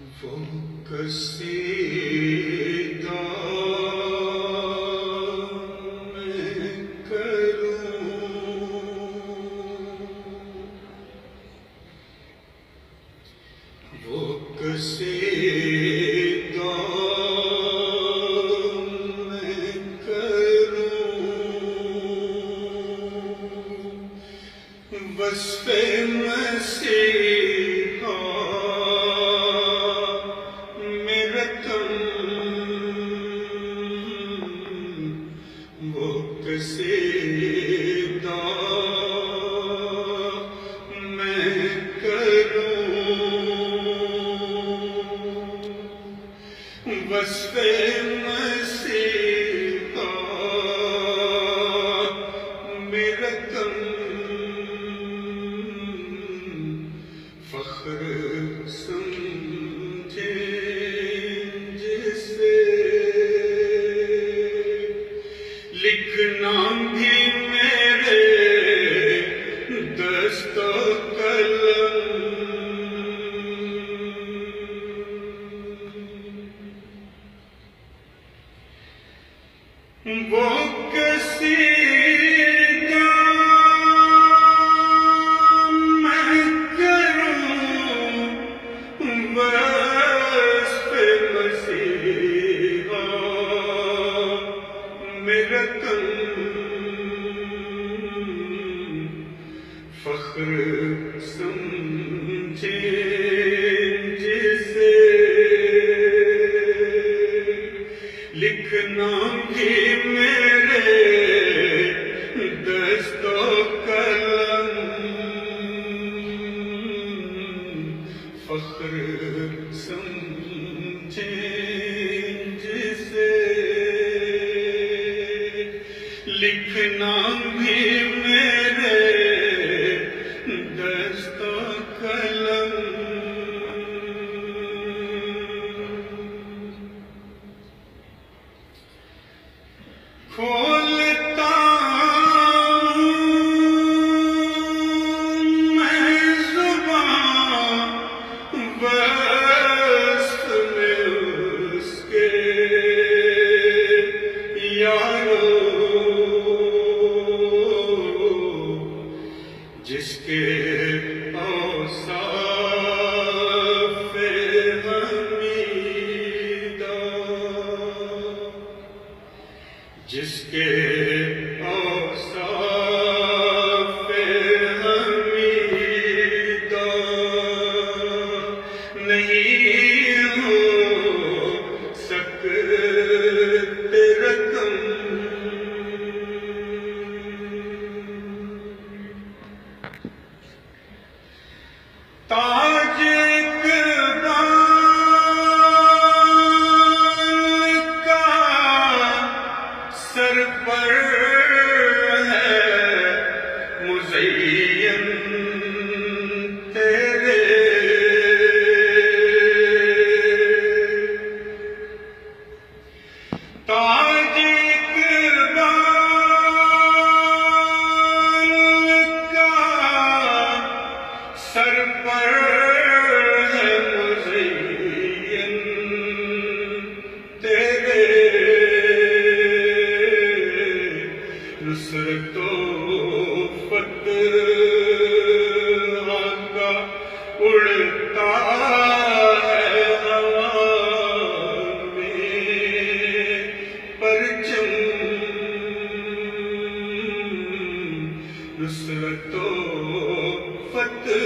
وہ قصیدہ میں کروں، وہ قصیدہ میں کروں، وصف مسیحا قصیدہ میں کروں، وصف مسیحا میرا تن، فخر سمجھے جسے لکھنا بھی میرے دست و قلم، وہ قصیدہ میں کروں، وصف مسیحا میرا تن، فخر سمجھے جسے لکھنا بھی میرے دست و قلم، فخر سمجھے جسے لکھنا بھی میرے دست و قلم، کھولتا ہوں میں زبان وصف میں اس کے یارو، جس کے اوصاف حمیدہ، جس کے اوصاف حمیدہ نہیں ہو سکتے رقم، تاج اقبال کا سر پر ہے مزین تیرے، تاج اقبال کا سر پر ہے مزین تیرے، نصرت و فتح کا اڑتا ہے ہوا میں پرچم، نصرت و فتح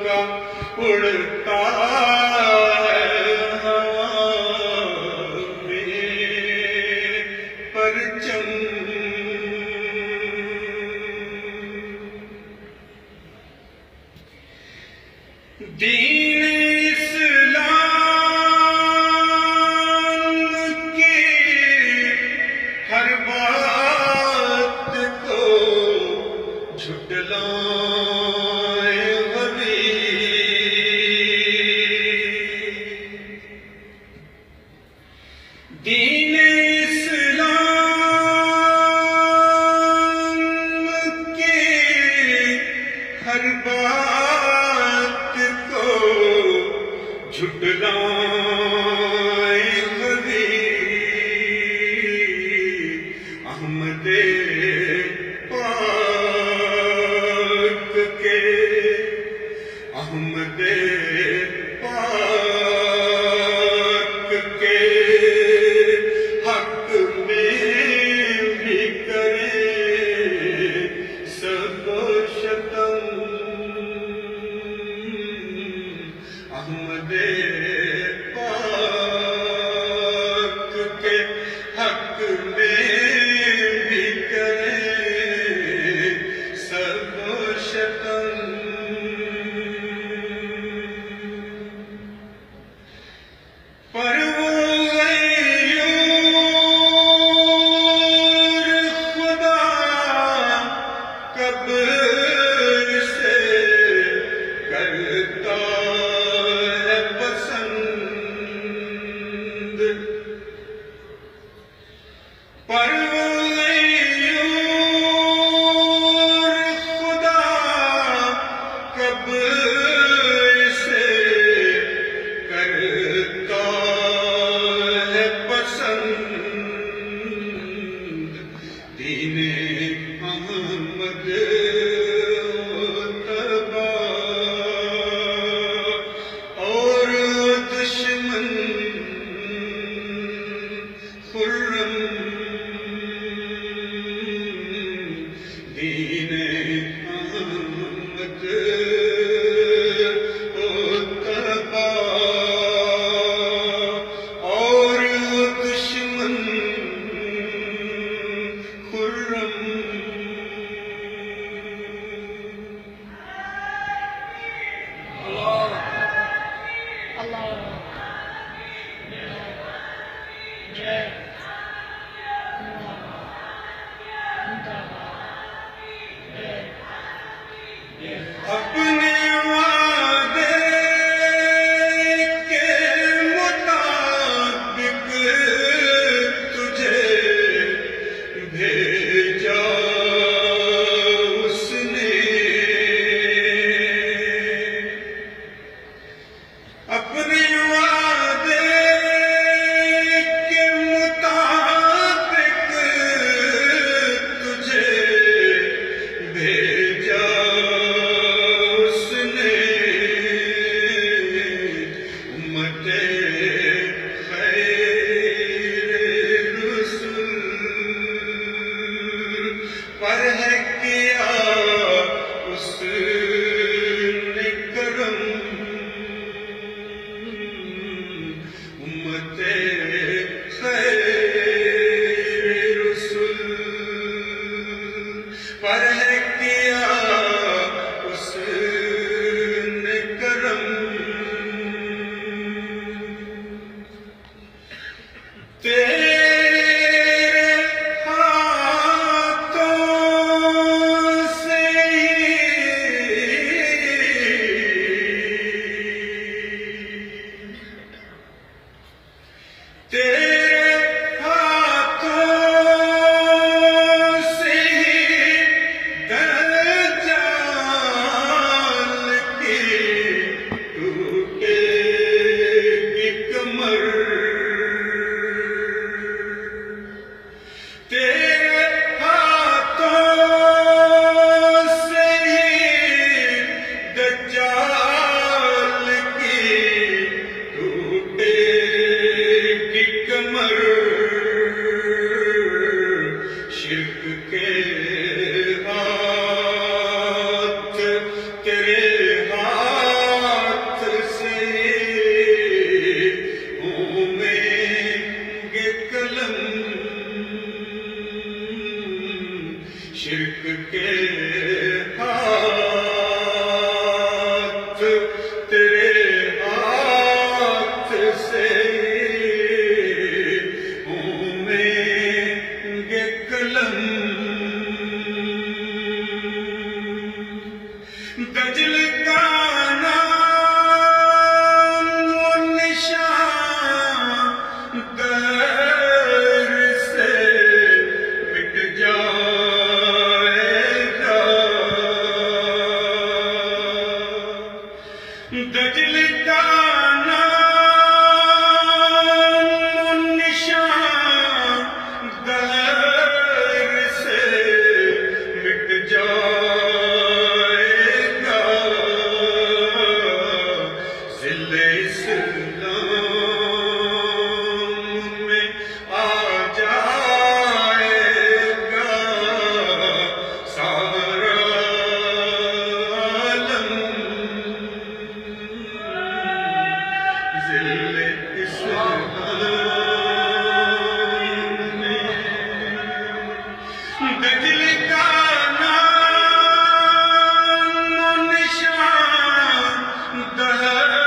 کا اڑتا ہے ہوا میں پرچم، دین اسلام کی ہر بات کو جھٹلائے غبی، دین اسلام کی ہر بات کو ٹھٹلائیں غریب احمد پاک کے، احمد پاک کے حق میں بھی کریں سب شتم، احمد پاک کے حق میں بھی کریں سب شتم۔ پر وہ غیور خدا کب سے کرتا ہے پسند، پر وہ غیور خدا کب سے کرتا ہے پسند، دین احمد تبا اور دشمن خرم، دین احمد تبا اور دشمن خرم۔ اپنے وعدے کے مطابق تجھے بھیجا اس نے، اپنے وعدے کے مطابق تجھے بھیجا اس نے، امت خیر رسول پر ہے کیا اس نے کرم، امت خیر رسول پر ہے کیا اس نے کرم، تیرے ہاتھوں سے تیرے ہاتھوں سے دجال کی ٹوٹے گی کمر، تیرے ہاتھوں سے دجال کی ٹوٹے گی کمر، شرک کے ہاتھ تیرے ہاتھ سے گھومیں گے قلم، شرک کے ہاتھ تیرے ہاتھ سے گھومیں گے قلم، دجل کا نام و نشان در سے مٹ جائے گا، دجل کا نام کیسے